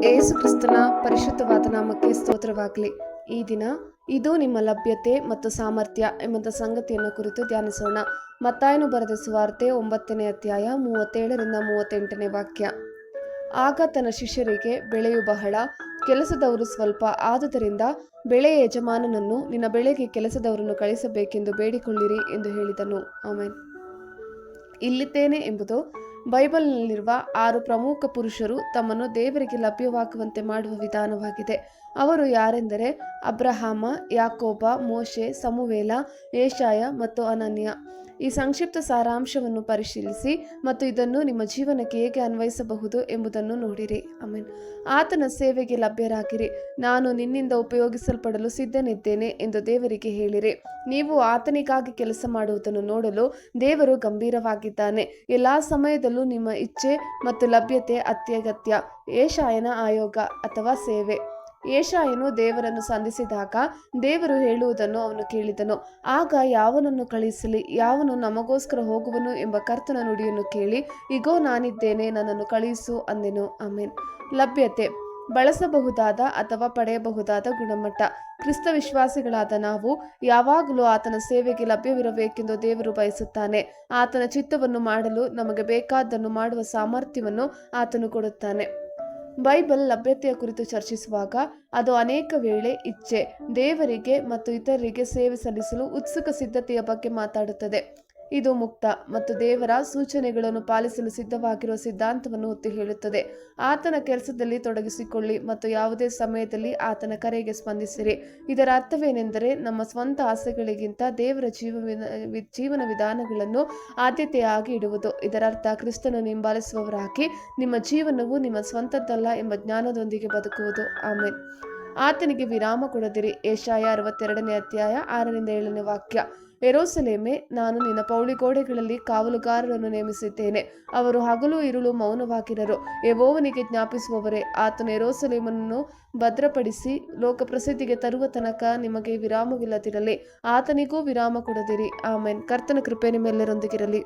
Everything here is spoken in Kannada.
ಏಸು ಕ್ರಿಸ್ತನ ಪರಿಶುದ್ಧವಾದ ನಾಮಕ್ಕೆ ಸ್ತೋತ್ರವಾಗಲಿ. ಈ ದಿನ ಇದು ನಿಮ್ಮ ಲಭ್ಯತೆ ಮತ್ತು ಸಾಮರ್ಥ್ಯ ಎಂಬ ಸಂಗತಿಯನ್ನು ಕುರಿತು ಧ್ಯಾನಿಸೋಣ. ಮತ್ತಾಯನು ಬರೆದ ಸುವಾರ್ತೆ 9ನೇ ಅಧ್ಯಾಯ 37ರಿಂದ 38ನೇ ವಾಕ್ಯ. ಆಗ ತನ್ನ ಶಿಷ್ಯರಿಗೆ, ಬೆಳೆಯು ಬಹಳ, ಕೆಲಸದವರು ಸ್ವಲ್ಪ, ಆದುದರಿಂದ ಬೆಳೆಯ ಯಜಮಾನನನ್ನು ನಿನ್ನ ಬೆಳೆಗೆ ಕೆಲಸದವರನ್ನು ಕಳಿಸಬೇಕೆಂದು ಬೇಡಿಕೊಳ್ಳಿರಿ ಎಂದು ಹೇಳಿದನು. ಆಮೆನ್. ಇಲ್ಲಿದ್ದೇನೆ ಎಂಬುದು ಬೈಬಲ್ನಲ್ಲಿರುವ 6 ಪ್ರಮುಖ ಪುರುಷರು ತಮ್ಮನ್ನು ದೇವರಿಗೆ ಲಭ್ಯವಾಗುವಂತೆ ಮಾಡುವ ವಿಧಾನವಾಗಿದೆ. ಅವರು ಯಾರೆಂದರೆ ಅಬ್ರಹಾಮ, ಯಾಕೋಬ, ಮೋಶೆ, ಸಮುವೇಲ, ಯೆಶಾಯ ಮತ್ತು ಅನನ್ಯ. ಈ ಸಂಕ್ಷಿಪ್ತ ಸಾರಾಂಶವನ್ನು ಪರಿಶೀಲಿಸಿ ಮತ್ತು ಇದನ್ನು ನಿಮ್ಮ ಜೀವನಕ್ಕೆ ಹೇಗೆ ಅನ್ವಯಿಸಬಹುದು ಎಂಬುದನ್ನು ನೋಡಿರಿ. ಆಮೆನ್. ಆತನ ಸೇವೆಗೆ ಲಭ್ಯರಾಗಿರಿ. ನಾನು ನಿನ್ನಿಂದ ಉಪಯೋಗಿಸಲ್ಪಡಲು ಸಿದ್ಧನಿದ್ದೇನೆ ಎಂದು ದೇವರಿಗೆ ಹೇಳಿರಿ. ನೀವು ಆತನಿಗಾಗಿ ಕೆಲಸ ಮಾಡುವುದನ್ನು ನೋಡಲು ದೇವರು ಗಂಭೀರವಾಗಿದ್ದಾನೆ. ಎಲ್ಲಾ ಸಮಯದಲ್ಲೂ ನಿಮ್ಮ ಇಚ್ಛೆ ಮತ್ತು ಲಭ್ಯತೆ ಅತ್ಯಗತ್ಯ. ಯೆಶಾಯನ ಆಯೋಗ ಅಥವಾ ಸೇವೆ. ಯೆಶಾಯನು ದೇವರನ್ನು ಸಂಧಿಸಿದಾಗ ದೇವರು ಹೇಳುವುದನ್ನು ಅವನು ಕೇಳಿದನು. ಆಗ ಯಾವನನ್ನು ಕಳುಹಿಸಲಿ, ಯಾವನು ನಮಗೋಸ್ಕರ ಹೋಗುವನು ಎಂಬ ಕರ್ತನ ನುಡಿಯನ್ನು ಕೇಳಿ, ಇಗೋ ನಾನಿದ್ದೇನೆ, ನನ್ನನ್ನು ಕಳುಹಿಸು ಅಂದೆನು. ಆಮೆನ್. ಲಭ್ಯತೆ, ಬಳಸಬಹುದಾದ ಅಥವಾ ಪಡೆಯಬಹುದಾದ ಗುಣಮಟ್ಟ. ಕ್ರಿಸ್ತ ವಿಶ್ವಾಸಿಗಳಾದ ನಾವು ಯಾವಾಗಲೂ ಆತನ ಸೇವೆಗೆ ಲಭ್ಯವಿರಬೇಕೆಂದು ದೇವರು ಬಯಸುತ್ತಾನೆ. ಆತನ ಚಿತ್ತವನ್ನು ಮಾಡಲು ನಮಗೆ ಬೇಕಾದ್ದನ್ನು ಮಾಡುವ ಸಾಮರ್ಥ್ಯವನ್ನು ಆತನು ಕೊಡುತ್ತಾನೆ. ಬೈಬಲ್ ಲಭ್ಯತೆಯ ಕುರಿತು ಚರ್ಚಿಸುವಾಗ ಅದು ಅನೇಕ ವೇಳೆ ಇಚ್ಛೆ, ದೇವರಿಗೆ ಮತ್ತು ಇತರರಿಗೆ ಸೇವೆ ಸಲ್ಲಿಸಲು ಉತ್ಸುಕ ಸಿದ್ಧತೆಯ ಬಗ್ಗೆ ಮಾತಾಡುತ್ತದೆ. ಇದು ಮುಕ್ತ ಮತ್ತು ದೇವರ ಸೂಚನೆಗಳನ್ನು ಪಾಲಿಸಲು ಸಿದ್ಧವಾಗಿರುವ ಸಿದ್ಧಾಂತವನ್ನು ಒತ್ತಿ ಹೇಳುತ್ತದೆ. ಆತನ ಕೆಲಸದಲ್ಲಿ ತೊಡಗಿಸಿಕೊಳ್ಳಿ ಮತ್ತು ಯಾವುದೇ ಸಮಯದಲ್ಲಿ ಆತನ ಕರೆಗೆ ಸ್ಪಂದಿಸಿರಿ. ಇದರ ಅರ್ಥವೇನೆಂದರೆ ನಮ್ಮ ಸ್ವಂತ ಆಸೆಗಳಿಗಿಂತ ದೇವರ ಜೀವನ ವಿಧಾನಗಳನ್ನು ಆದ್ಯತೆಯಾಗಿ ಇಡುವುದು. ಇದರರ್ಥ ಕ್ರಿಸ್ತನನ್ನು ಹಿಂಬಾಲಿಸುವವರಾಗಿ ನಿಮ್ಮ ಜೀವನವು ನಿಮ್ಮ ಸ್ವಂತದ್ದಲ್ಲ ಎಂಬ ಜ್ಞಾನದೊಂದಿಗೆ ಬದುಕುವುದು. ಆಮೆನ್. ಆತನಿಗೆ ವಿರಾಮ ಕೊಡದಿರಿ. ಯೆಶಾಯ 62ನೇ ಅಧ್ಯಾಯ 6ರಿಂದ 7ನೇ ವಾಕ್ಯ. ಯೆರೂಸಲೇಮೇ, ನಾನು ನಿನ್ನ ಪೌಳಿಗೋಡೆಗಳಲ್ಲಿ ಕಾವಲುಗಾರರನ್ನು ನೇಮಿಸಿದ್ದೇನೆ. ಅವರು ಹಗಲು ಇರುಳು ಮೌನವಾಗಿರರು. ಯೆಹೋವನಿಗೆ ಜ್ಞಾಪಿಸುವವರೇ, ಆತನು ಯೆರೂಸಲೇಮನ್ನು ಭದ್ರಪಡಿಸಿ ಲೋಕಪ್ರಸಿದ್ಧಿಗೆ ತರುವ ತನಕ ನಿಮಗೆ ವಿರಾಮವಿಲ್ಲದಿರಲಿ. ಆತನಿಗೂ ವಿರಾಮ ಕೊಡದಿರಿ. ಆಮೆನ್. ಕರ್ತನ ಕೃಪೆ ನಿಮ್ಮೆಲ್ಲರೊಂದಿಗಿರಲಿ.